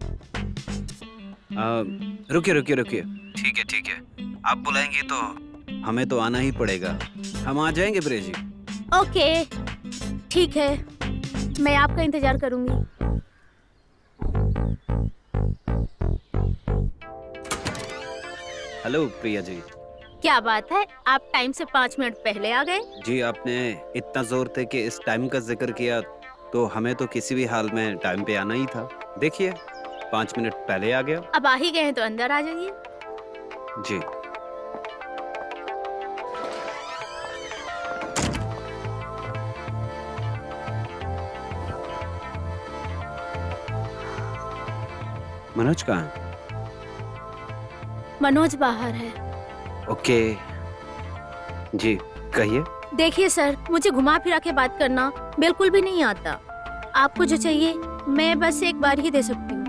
रुकिए रुकिए रुकिए। ठीक है, आप बुलाएंगे तो हमें तो आना ही पड़ेगा। हम आ जाएंगे प्रिया जी। ओके ठीक है, मैं आपका इंतजार करूंगी। हेलो प्रिया जी। क्या बात है, आप टाइम से 5 मिनट पहले आ गए। जी आपने इतना जोर थे कि इस टाइम का जिक्र किया तो हमें तो किसी भी हाल में टाइम पे आना ही था। देखिए 5 मिनट पहले आ गया। अब आ ही गए हैं तो अंदर आ जाइए। जी। मनोज कहाँ है? मनोज बाहर है। ओके जी, कहिए। देखिए सर, मुझे घुमा फिरा के बात करना बिल्कुल भी नहीं आता। आपको जो चाहिए मैं बस एक बार ही दे सकती हूँ,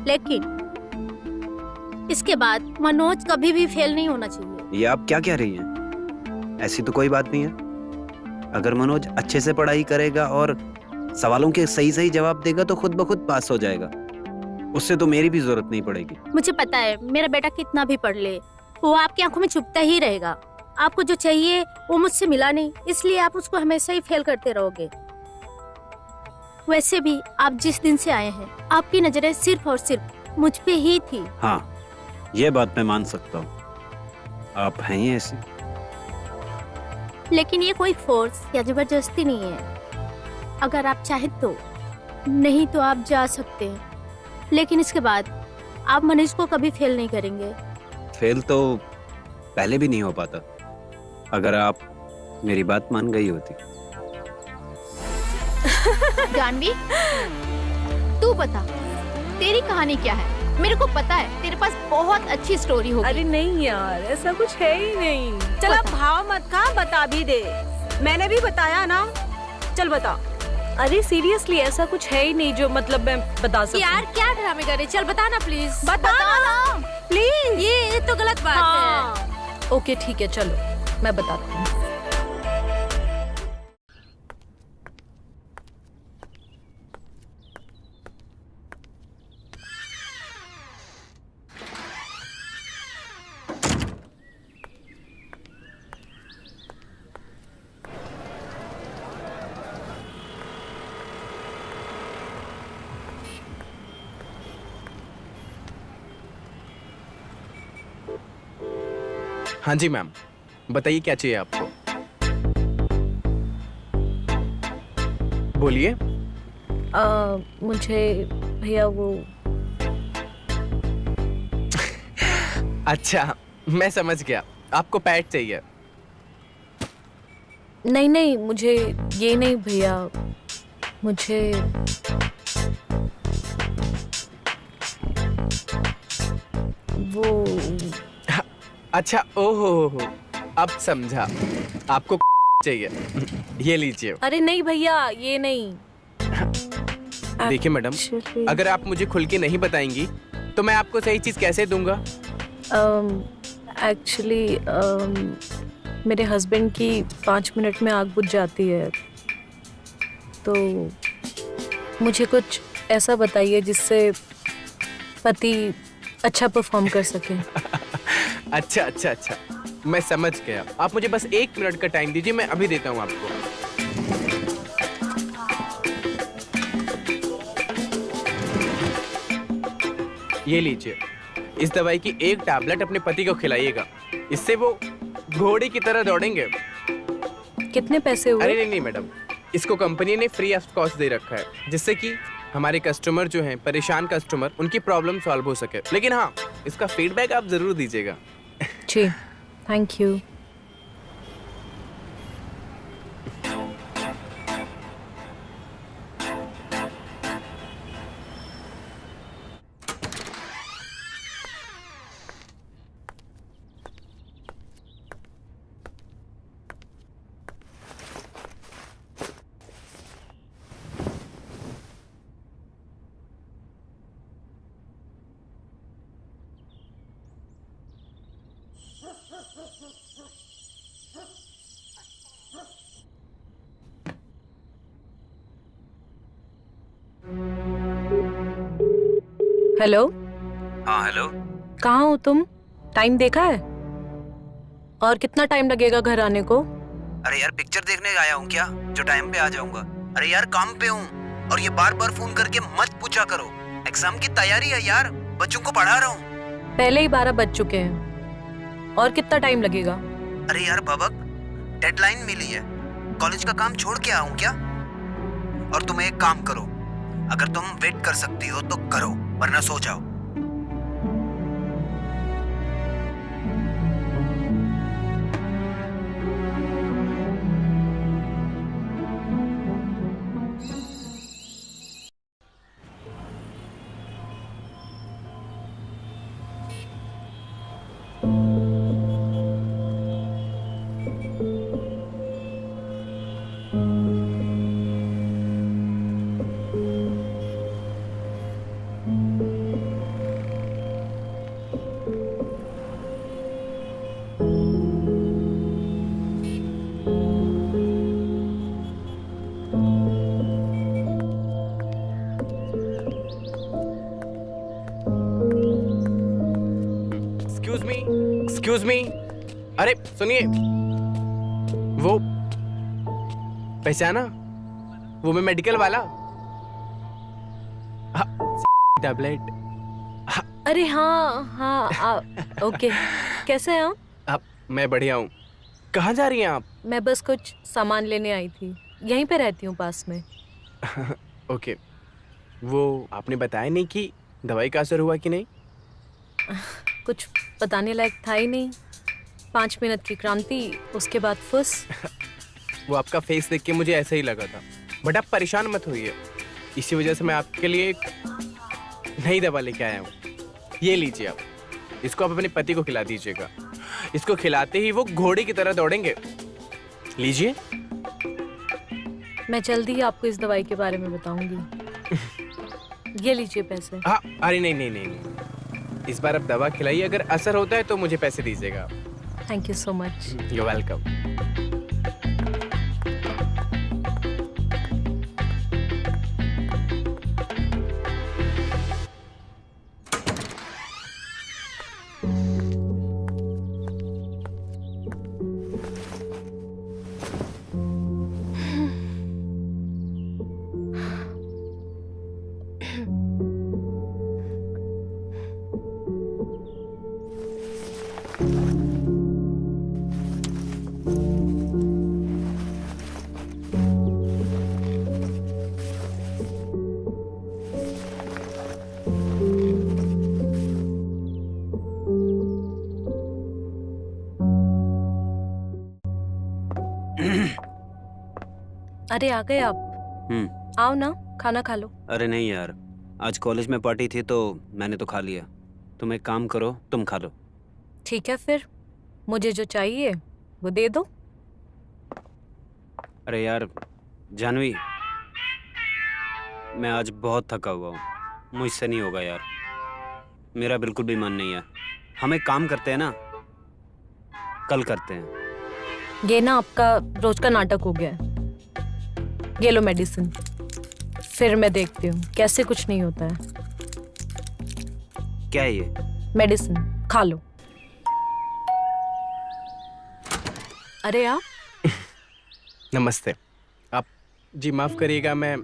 लेकिन इसके बाद मनोज कभी भी फेल नहीं होना चाहिए। ये आप क्या कह रही हैं? ऐसी तो कोई बात नहीं है। अगर मनोज अच्छे से पढ़ाई करेगा और सवालों के सही सही जवाब देगा तो खुद ब खुद पास हो जाएगा। उससे तो मेरी भी जरूरत नहीं पड़ेगी। मुझे पता है मेरा बेटा कितना भी पढ़ ले, वो आपकी आंखों में चुभता ही रहेगा। आपको जो चाहिए वो मुझसे मिला नहीं, इसलिए आप उसको हमेशा ही फेल करते रहोगे। वैसे भी आप जिस दिन से आए हैं, आपकी नजरें सिर्फ और सिर्फ मुझ पे ही थी। हाँ, ये बात मैं मान सकता हूँ, आप हैं ही ऐसी। लेकिन ये कोई फोर्स या जबरदस्ती नहीं है। अगर आप चाहें तो, नहीं तो आप जा सकते हैं, लेकिन इसके बाद आप मनोज को कभी फेल नहीं करेंगे। फेल तो पहले भी नहीं हो पाता, अगर आप मेरी बात मान गई होती। जानवी, तू बता तेरी कहानी क्या है? मेरे को पता है तेरे पास बहुत अच्छी स्टोरी होगी। अरे नहीं यार, ऐसा कुछ है ही नहीं। चल अब भाव मत खा, बता भी दे। मैंने भी बताया ना, चल बता। अरे सीरियसली ऐसा कुछ है ही नहीं जो मतलब मैं बता सकूं। यार क्या ड्रामे कर रहे, चल बता ना प्लीज। बता ना प्लीज। ये तो गलत बात है। ओके ठीक है, चलो मैं बताती हूँ। हाँ जी मैम, बताइए क्या चाहिए आपको। बोलिए। मुझे भैया वो अच्छा, मैं समझ गया, आपको पैड चाहिए। नहीं नहीं, मुझे ये नहीं भैया, मुझे वो अच्छा, ओहो हो, अब समझा, आपको चाहिए, ये लीजिए। अरे नहीं भैया, ये नहीं। देखिए मैडम, अगर आप मुझे खुल के नहीं बताएंगी तो मैं आपको सही चीज कैसे दूंगा। एक्चुअली मेरे हस्बैंड की 5 मिनट में आग बुझ जाती है, तो मुझे कुछ ऐसा बताइए जिससे पति अच्छा परफॉर्म कर सके। अच्छा अच्छा अच्छा, मैं समझ गया। आप मुझे बस 1 मिनट का टाइम दीजिए, मैं अभी देता हूँ आपको। ये लीजिए, इस दवाई की 1 टैबलेट अपने पति को खिलाइएगा, इससे वो घोड़े की तरह दौड़ेंगे। कितने पैसे हुए? अरे नहीं मैडम, इसको कंपनी ने फ्री ऑफ कॉस्ट दे रखा है, जिससे कि हमारे कस्टमर जो हैं, परेशान कस्टमर, उनकी प्रॉब्लम सॉल्व हो सके। लेकिन हाँ, इसका फीडबैक आप जरूर दीजिएगा। जी, थैंक यू। हेलो। हाँ हेलो। कहाँ हो तुम? टाइम देखा है? और कितना टाइम लगेगा घर आने को? अरे यार, पिक्चर देखने आया हूँ क्या जो टाइम पे आ जाऊंगा? अरे यार, काम पे हूँ, और ये बार बार फोन करके मत पूछा करो। एग्जाम की तैयारी है यार, बच्चों को पढ़ा रहा हूँ। पहले ही 12 बज चुके हैं, और कितना टाइम लगेगा? अरे यार बबक, डेडलाइन मिली है, कॉलेज का काम छोड़ के आऊँ क्या? और तुम एक काम करो, अगर तुम वेट कर सकती हो तो करो, वरना सो जाओ। एक्सक्यूज मी, अरे सुनिए, वो पहचाना, वो मैं मेडिकल वाला। टैबलेट। अरे हाँ हाँ, ओके। कैसे हैं आप? मैं बढ़िया हूँ। कहाँ जा रही हैं आप? मैं बस कुछ सामान लेने आई थी, यहीं पे रहती हूँ पास में। ओके, वो आपने बताया नहीं कि दवाई का असर हुआ कि नहीं? कुछ बताने लायक था ही नहीं। 5 मिनट की क्रांति, उसके बाद फुस। वो आपका फेस देख के मुझे ऐसा ही लगा था, बट आप परेशान मत होइए, इसी वजह से मैं आपके लिए एक नई दवा लेके आया हूँ। ये लीजिए आप, इसको आप अपने पति को खिला दीजिएगा। इसको खिलाते ही वो घोड़े की तरह दौड़ेंगे। लीजिए। मैं जल्दी ही आपको इस दवाई के बारे में बताऊंगी। ये लीजिए पैसे। हाँ, अरे नहीं नहीं नहीं, नहीं। इस बार आप दवा खिलाइए, अगर असर होता है तो मुझे पैसे दीजिएगा। Thank you so much. You welcome. अरे आ गए आप? आओ ना, खाना खा लो। अरे नहीं यार, आज कॉलेज में पार्टी थी तो मैंने तो खा लिया। तुम एक काम करो, तुम खा लो। ठीक है फिर, मुझे जो चाहिए वो दे दो। अरे यार जानवी, मैं आज बहुत थका हुआ हूँ, मुझसे नहीं होगा यार, मेरा बिल्कुल भी मन नहीं है। हम एक काम करते हैं ना, कल करते हैं। ये ना आपका रोज का नाटक हो गया है। ये लो मेडिसिन, फिर मैं देखती हूँ कैसे कुछ नहीं होता है। क्या है ये? मेडिसिन खा लो। अरे आप नमस्ते। आप जी माफ करिएगा, मैं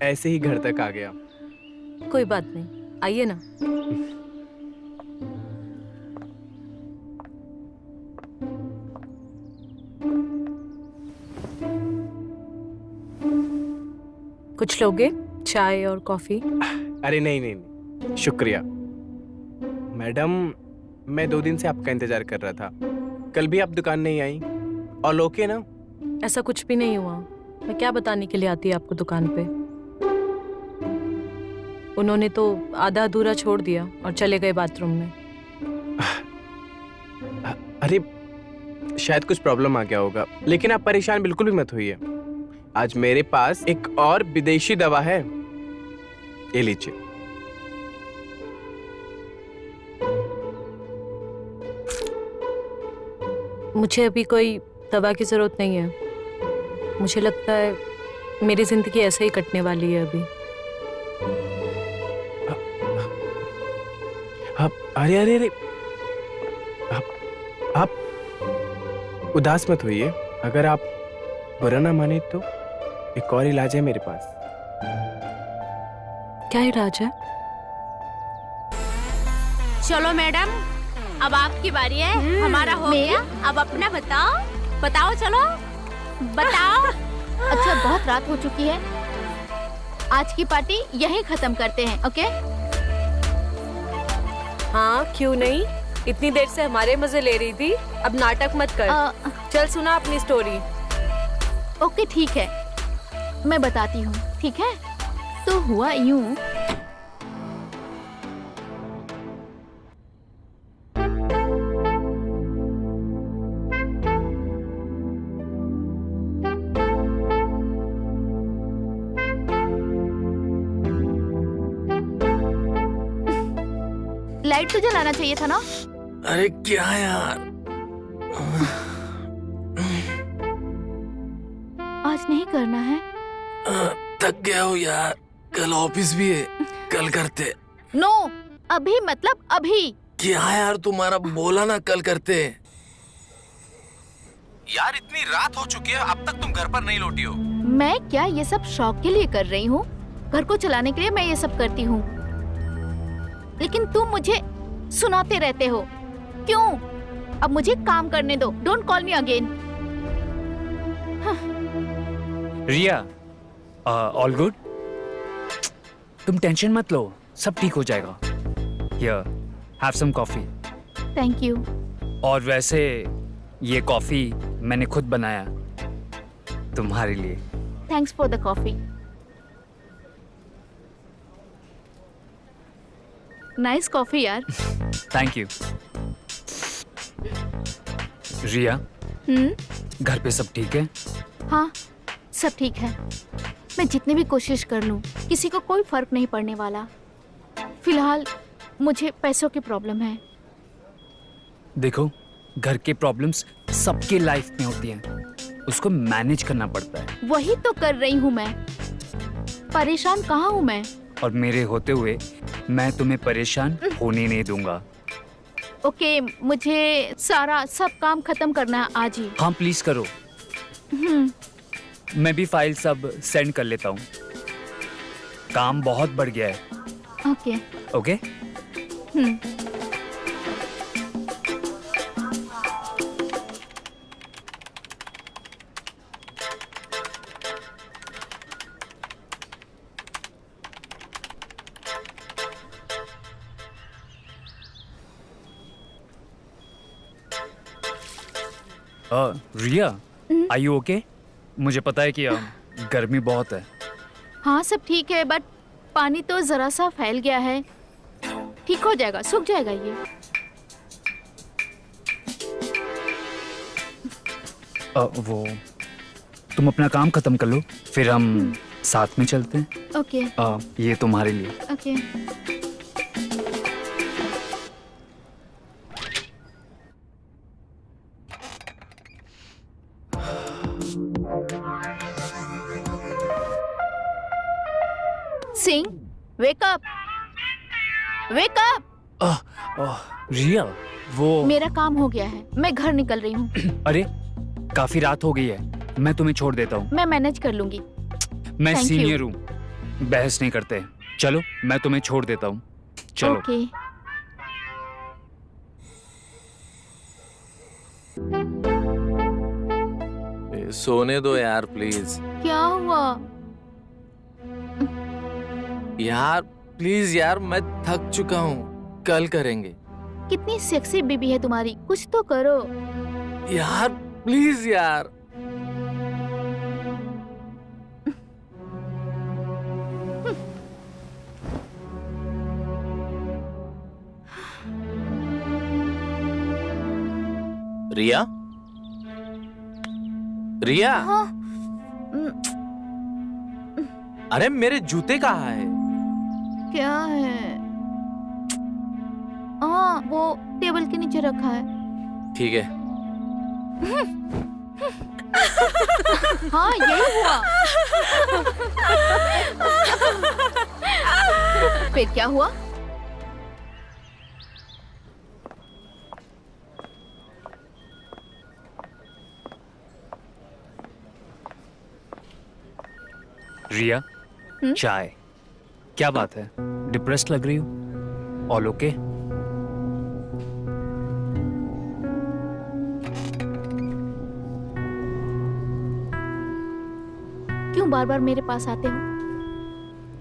ऐसे ही घर तक आ गया। कोई बात नहीं, आइए ना। कुछ लोगे चाय और कॉफी? अरे नहीं नहीं नहीं, शुक्रिया मैडम। मैं 2 दिन से आपका इंतजार कर रहा था। कल भी आप दुकान नहीं आई। और ओके ना? ऐसा कुछ भी नहीं हुआ। मैं क्या बताने के लिए आती आपको दुकान पे? उन्होंने तो आधा अधूरा छोड़ दिया और चले गए बाथरूम में। अरे शायद कुछ प्रॉब्लम आ गया होगा, लेकिन आप परेशान बिल्कुल भी मत होइए। आज मेरे पास एक और विदेशी दवा है, ये लीजिए। मुझे अभी कोई दवा की जरूरत नहीं है। मुझे लगता है मेरी जिंदगी ऐसे ही कटने वाली है अभी। अरे अरे अरे, आप उदास मत होइए। अगर आप बुरा ना माने तो एक और इलाज है मेरे पास। क्या इलाज है? चलो मैडम, अब आपकी बारी है। हमारा हो गया, अब अपना बताओ। बताओ, चलो बताओ। अच्छा, बहुत रात हो चुकी है, आज की पार्टी यहीं खत्म करते हैं, ओके? हाँ क्यों नहीं, इतनी देर से हमारे मजे ले रही थी, अब नाटक मत कर। चल सुना अपनी स्टोरी। ओके ठीक है, मैं बताती हूँ, ठीक है? तो हुआ यूं, लाइट तो जलाना चाहिए था ना? अरे क्या यार, आज नहीं करना है? थक गया हूँ यार, कल ऑफिस भी है, कल करते। नो, अभी मतलब अभी। क्या यार, तुम्हारा बोला ना कल करते। यार इतनी रात हो चुकी है, अब तक तुम घर पर नहीं लौटी हो। मैं क्या ये सब शौक के लिए कर रही हूँ? घर को चलाने के लिए मैं ये सब करती हूँ, लेकिन तुम मुझे सुनाते रहते हो। क्यों? अब मुझे काम करने दो। Don't call me again. Riya, all good? तुम टेंशन मत लो, सब ठीक हो जाएगा। Here, have some coffee. Thank you. और वैसे ये कॉफी मैंने खुद बनाया तुम्हारे लिए। Thanks for the coffee. Nice coffee यार। Thank you. रिया, घर पे सब ठीक है? हाँ, सब ठीक है। मैं जितनी भी कोशिश कर लूं, किसी को कोई फर्क नहीं पड़ने वाला। फिलहाल मुझे पैसों की प्रॉब्लम है। देखो, घर के प्रॉब्लम्स सबके लाइफ में होती हैं, उसको मैनेज करना पड़ता है। वही तो कर रही हूँ मैं। परेशान कहाँ हूँ मैं? और मेरे होते हुए मैं तुम्हें परेशान होने नहीं दूंगा। ओके, मुझे सब काम खत्म करना है आज ही। हाँ प्लीज करो। मैं भी फाइल सब सेंड कर लेता हूँ, काम बहुत बढ़ गया है। Okay. Okay? Riya, are you okay? मुझे पता है कि गर्मी बहुत है। हाँ सब ठीक है, बट पानी तो जरा सा फैल गया है। ठीक हो जाएगा, सूख जाएगा ये। वो तुम अपना काम खत्म कर लो, फिर हम साथ में चलते हैं। ओके। ये तुम्हारे लिए। Okay. Singh, wake up, wake up. Riya, वो मेरा काम हो गया है, मैं घर निकल रही हूँ। अरे काफी रात हो गई है, मैं तुम्हें छोड़ देता हूँ। मैं मैनेज कर लूंगी। मैं Thank सीनियर हूँ, बहस नहीं करते। चलो मैं तुम्हें छोड़ देता हूँ, चलो। ओके। सोने दो यार प्लीज। क्या हुआ? यार प्लीज यार, मैं थक चुका हूँ, कल करेंगे। कितनी सेक्सी बेबी है तुम्हारी, कुछ तो करो। यार प्लीज यार। रिया, रिया। हाँ। अरे मेरे जूते कहाँ है? क्या है? हाँ, वो टेबल के नीचे रखा है। ठीक है। हाँ यही हुआ। फिर क्या हुआ? रिया, चाय। क्या बात है, डिप्रेस्ड लग रही हो? All okay? क्यों बार बार मेरे पास आते हो?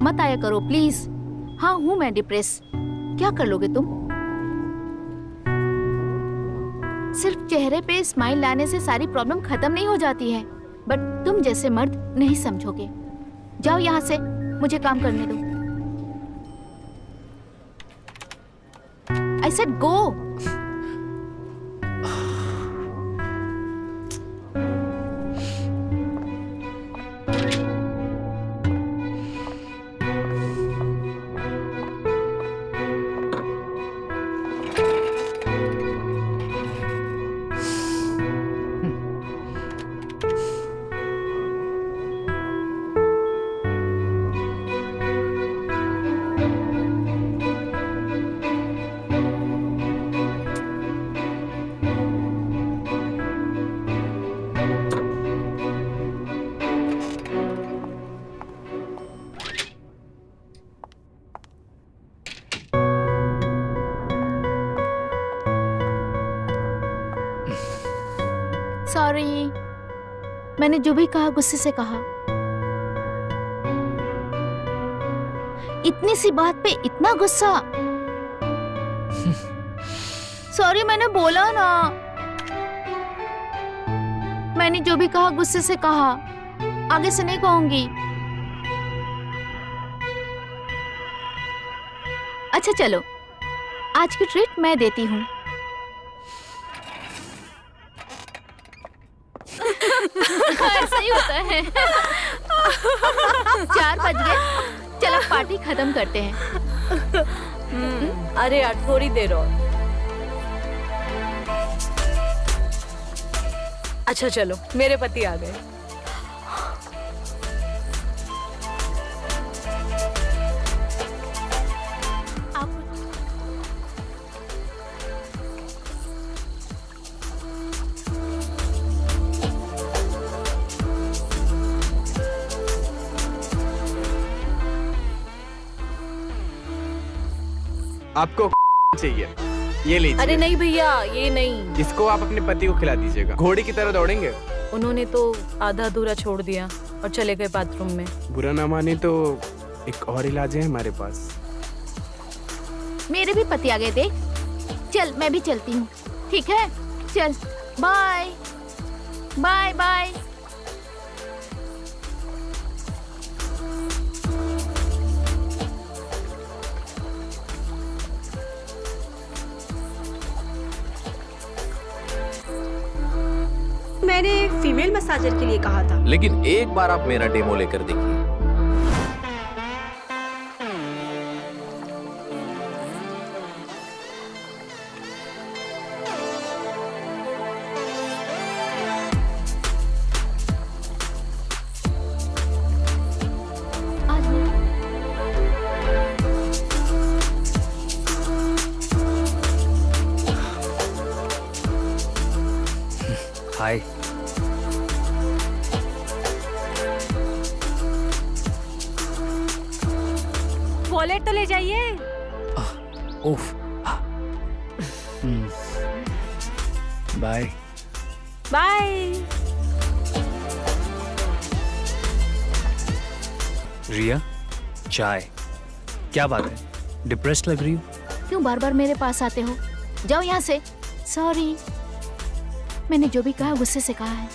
मत आया करो प्लीज। हाँ हूँ मैं डिप्रेस। क्या कर लोगे तुम? सिर्फ चेहरे पे स्माइल लाने से सारी प्रॉब्लम खत्म नहीं हो जाती है, बट तुम जैसे मर्द नहीं समझोगे। जाओ यहाँ से, मुझे काम करने दो। I said go. सॉरी, मैंने जो भी कहा गुस्से से कहा। इतनी सी बात पे इतना गुस्सा। सॉरी, मैंने बोला ना। मैंने जो भी कहा गुस्से से कहा, आगे से नहीं कहूंगी। अच्छा चलो, आज की ट्रीट मैं देती हूँ। ऐसा ही होता है। 4 बज गए, चलो पार्टी खत्म करते हैं। अरे यार थोड़ी देर और। अच्छा चलो, मेरे पति आ गए। आपको चाहिए, ये लीजिए। अरे नहीं भैया, ये नहीं। इसको आप अपने पति को खिला दीजिएगा। घोड़े की तरह दौड़ेंगे। उन्होंने तो आधा अधूरा छोड़ दिया और चले गए बाथरूम में। बुरा ना माने तो एक और इलाज है हमारे पास। मेरे भी पति आ गए थे। चल मैं भी चलती हूँ, ठीक है? चल बाय बाय बाय। मैंने फीमेल मसाजर के लिए कहा था। लेकिन एक बार आप मेरा डेमो लेकर देखिए। हाय। वॉलेट तो ले जाइए। ओफ। बाय। बाय। रिया, चाय। क्या बात है, डिप्रेस्ड लग रही हो? क्यों बार बार मेरे पास आते हो? जाओ यहाँ से। सॉरी, मैंने जो भी कहा गुस्से से कहा है।